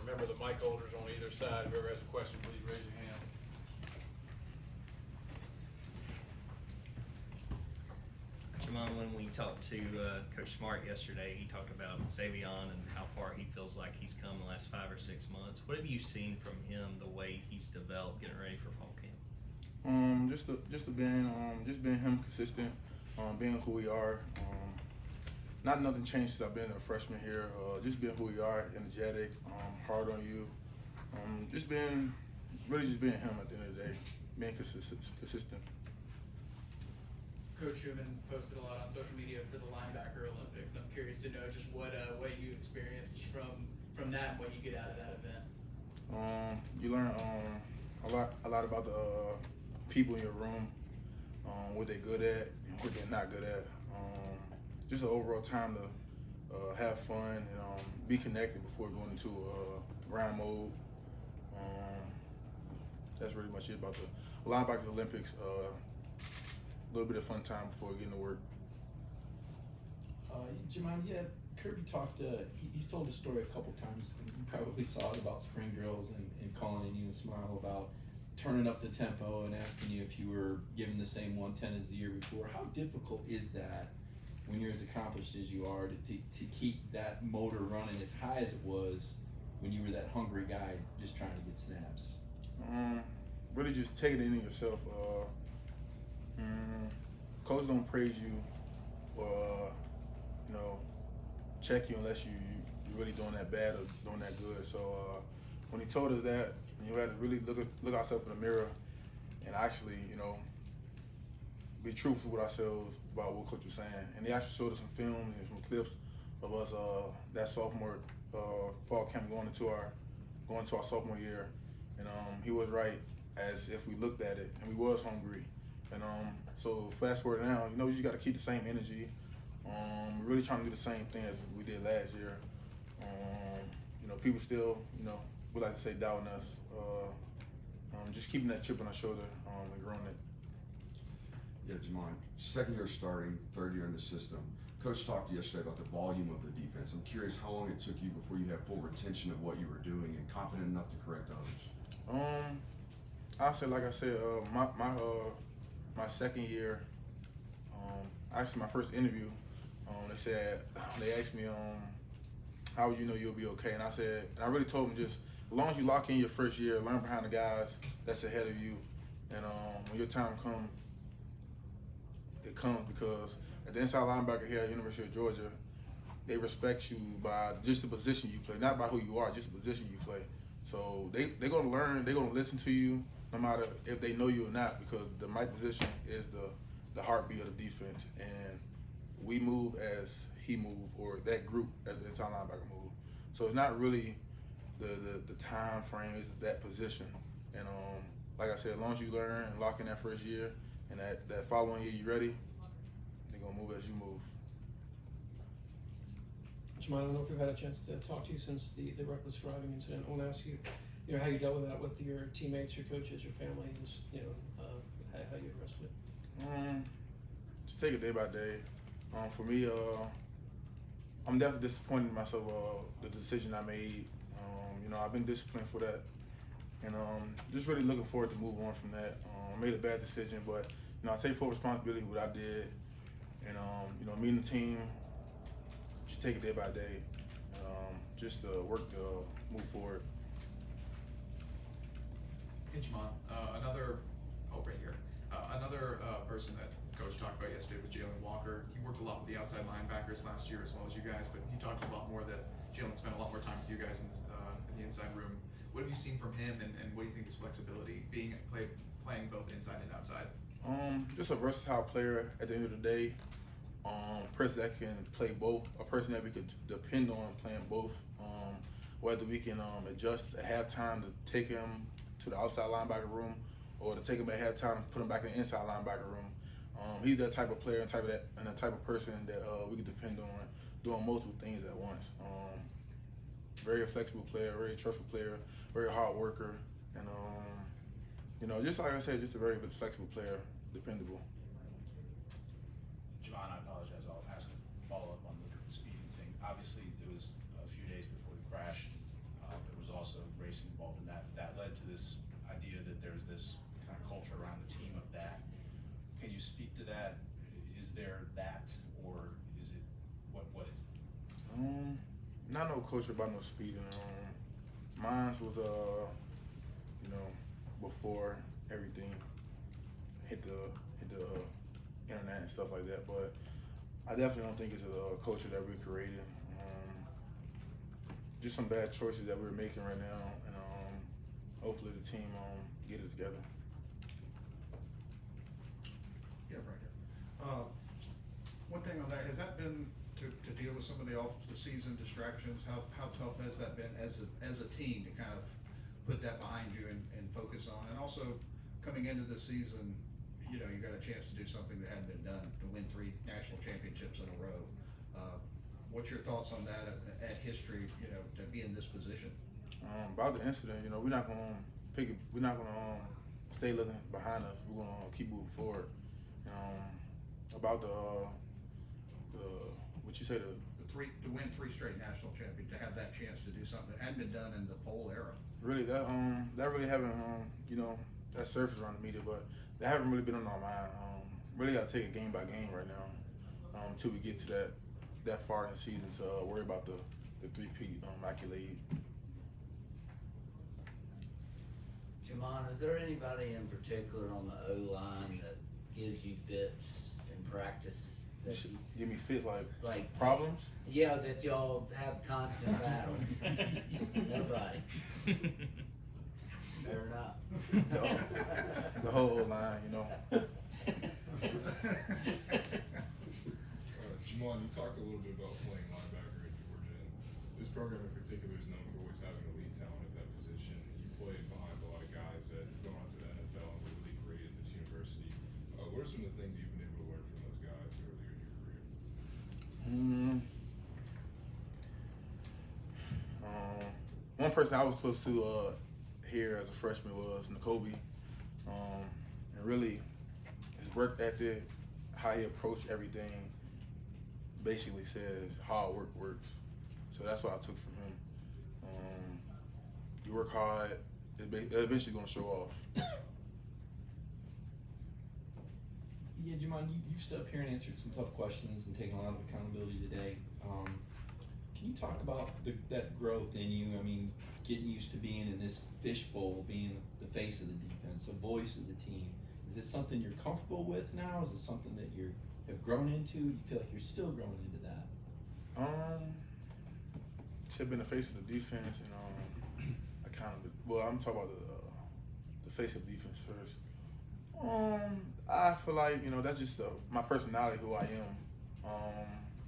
Remember the mic holders on either side. Whoever has a question, please raise your hand. Jamon, when we talked to Coach Smart yesterday, he talked about Xavion and how far he feels like he's come the last 5 or 6 months. What have you seen from him, the way he's developed, getting ready for fall camp? Just being him consistent, being who we are. Not nothing changed since I've been a freshman here. Just being who we are, energetic, hard on you. Just being him at the end of the day, being consistent. Coach Schumann posted a lot on social media for the linebacker Olympics. I'm curious to know just what you experienced from that and what you get out of that event. You learn a lot about the people in your room, what they're good at and what they're not good at. Just an overall time to have fun and be connected before going into grind mode. That's really much it about the linebackers Olympics. A little bit of fun time before getting to work. Jamon, yeah, Kirby talked, he's told the story a couple times, and you probably saw it about spring drills and calling in you and Smile about turning up the tempo and asking you if you were given the same 110 as the year before. How difficult is that when you're as accomplished as you are to keep that motor running as high as it was when you were that hungry guy just trying to get snaps? Really just taking it in yourself. Coach don't praise you or check you unless you're really doing that bad or doing that good. So when he told us that, you had to really look ourselves in the mirror and actually be truthful with ourselves about what coach was saying. And he actually showed us some film and some clips of us that sophomore fall camp going into our sophomore year. And he was right, as if we looked at it, and we was hungry. And so fast forward now, you just got to keep the same energy. We're really trying to do the same thing as we did last year. People still, we like to say doubting us. Just keeping that chip on our shoulder and growing it. Yeah, Jamon, second year starting, third year in the system. Coach talked yesterday about the volume of the defense. I'm curious how long it took you before you had full retention of what you were doing and confident enough to correct others. I'll say, like I said, my second year, actually my first interview, they asked me, how would you know you'll be okay? And I really told them just, as long as you lock in your first year, learn behind the guys that's ahead of you, and when your time comes, it comes, because at the inside linebacker here at University of Georgia, they respect you by just the position you play, not by who you are, just the position you play. So they're gonna learn, they're gonna listen to you, no matter if they know you or not, because the mic position is the heartbeat of the defense, and we move as he moved, or that group as the inside linebacker move. So it's not really the time frame, it's that position. And like I said, as long as you learn and lock in that first year, and that following year you ready, they're gonna move as you move. Jamon, I don't know if we've had a chance to talk to you since the reckless driving incident. I want to ask you, how you dealt with that with your teammates, your coaches, your family, just how you addressed it. Just take it day by day. For me, I'm definitely disappointed in myself, the decision I made. I've been disciplined for that, and just really looking forward to move on from that. I made a bad decision, but I take full responsibility for what I did, and me and the team, just take it day by day, just work to move forward. Hey, Jamon, another person that Coach talked about yesterday was Jalen Walker. He worked a lot with the outside linebackers last year as well as you guys, but he talked a lot more that Jalen spent a lot more time with you guys in the inside room. What have you seen from him, and what do you think his flexibility, playing both inside and outside? Just a versatile player at the end of the day. A person that can play both, a person that we could depend on playing both. Whether we can adjust at halftime to take him to the outside linebacker room, or to take him at halftime and put him back in the inside linebacker room. He's that type of player and the type of person that we can depend on doing multiple things at once. Very flexible player, very trustful player, very hard worker, and just like I said, just a very flexible player, dependable. Jamon, I apologize. I'll ask a follow-up on the speeding thing. Obviously, it was a few days before the crash. There was not no culture about no speeding. Mine was before everything hit the internet and stuff like that. But I definitely don't think it's a culture that we're creating. Just some bad choices that we're making right now, and hopefully the team get it together. Yeah, right here. One thing on that, has that been to deal with some of the off the season distractions? How tough has that been as a team to kind of put that behind you and focus on? And also coming into the season, you got a chance to do something that hadn't been done, to win 3 national championships in a row. What's your thoughts on that at history, to be in this position? About the incident, we're not gonna stay looking behind us. We're gonna keep moving forward. About the what you say To win 3 straight national champions, to have that chance to do something that hadn't been done in the pole era. really that really haven't that surfaced around the media, but that haven't really been on our mind. Really got to take it game by game right now until we get to that far in the season to worry about the 3-peat accolade. Jamon, is there anybody in particular on the O-line that gives you fits in practice? That you, Give me fits like problems. Yeah, that y'all have constant battle. Nobody. Fair enough. The whole line, Jamon, you talked a little bit about playing linebacker at Georgia, and this program in particular is known for always having elite talent at that position. You played behind a lot of guys that have gone on to the NFL and were really great at this university. What are some of the things you've been able to learn from those guys earlier in your career? One person I was close to here as a freshman was N'Kobe, and really his work ethic, how he approached everything, basically says hard work works. So that's what I took from him. You work hard, it's eventually going to show off. Yeah, Jamon, you've stood up here and answered some tough questions and taken a lot of accountability today. Can you talk about that growth in you? I mean, getting used to being in this fishbowl, being the face of the defense, the voice of the team. Is it something you're comfortable with now? Is it something that you have grown into? Do you feel like you're still growing into that? To have been the face of the defense, and I'm talking about the face of defense first. I feel like that's just my personality, who I am.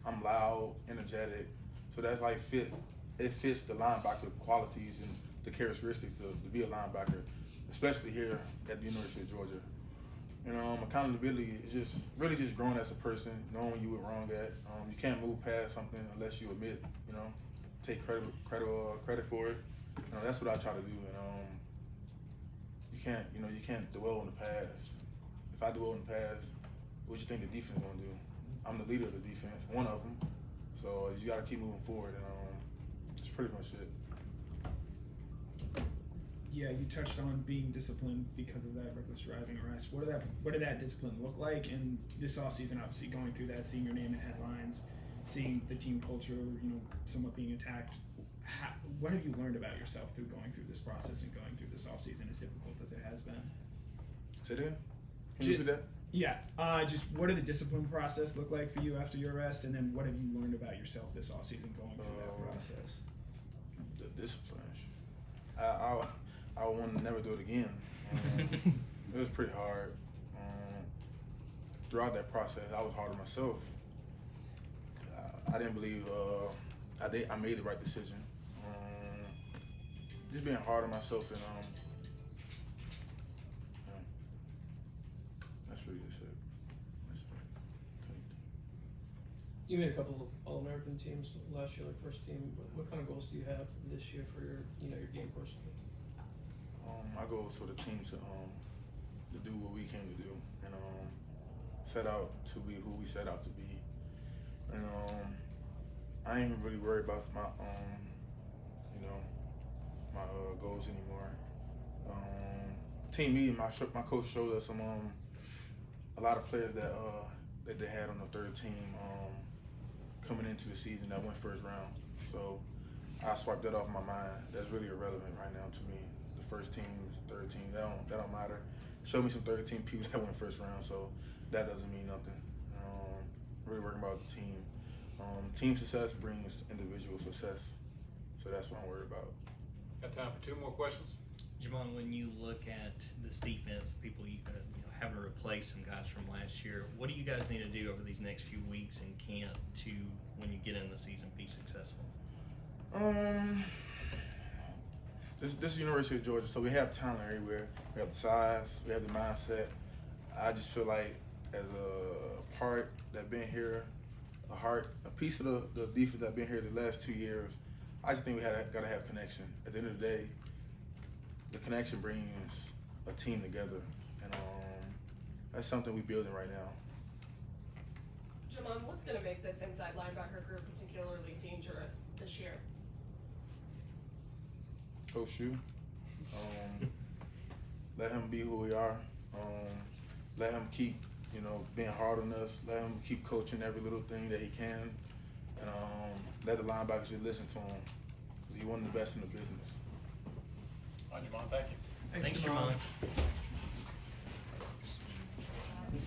I'm loud, energetic, so that's like it fits the linebacker qualities and the characteristics to be a linebacker, especially here at the University of Georgia. And accountability is just growing as a person, knowing when you went wrong at. You can't move past something unless you admit, take credit for it. That's what I try to do. And you can't dwell on the past. If I dwell on the past, what you think the defense gonna do? I'm the leader of the defense, one of them. So you gotta keep moving forward, and that's pretty much it. Yeah, you touched on being disciplined because of that reckless driving arrest. What did that discipline look like? And this offseason, obviously going through that, seeing your name in headlines, seeing the team culture, somewhat being attacked. What have you learned about yourself through going through this process and going through this offseason, as difficult as it has been? Say that again? Can you repeat that? Yeah, just what did the discipline process look like for you after your arrest, and then what have you learned about yourself this offseason going through that process? The discipline. I want to never do it again. It was pretty hard. Throughout that process, I was hard on myself. I didn't believe I made the right decision. Just being hard on myself, and that's really just it. You made a couple of All-American teams last year, like first team. What kind of goals do you have this year for your game personally? My goal is for the team to do what we came to do, and set out to be who we set out to be. And I ain't really worried about my my goals anymore. Team meeting, my coach showed us a lot of players that they had on the third team coming into the season that went first round. So I swiped that off my mind. That's really irrelevant right now to me. The first teams, third team, that don't matter. Show me some third team people that went first round, so that doesn't mean nothing. Really working about the team. Team success brings individual success, so that's what I'm worried about. Got time for 2 more questions? Jamon, when you look at this defense, people you having to replace some guys from last year, what do you guys need to do over these next few weeks in camp to, when you get in the season, be successful? This is University of Georgia, so we have talent everywhere. We have the size, we have the mindset. I just feel like as a part that been here, a piece of the defense that been here the last 2 years, I just think we gotta have connection. At the end of the day, the connection brings a team together, and that's something we're building right now. Jamon, what's going to make this inside linebacker group particularly dangerous this year? Coach Shu, let him be who we are. Let him keep, being hard on us. Let him keep coaching every little thing that he can, and let the linebackers just listen to him, because he's one of the best in the business. All right, Jamon, thank you. Thanks, Jamon.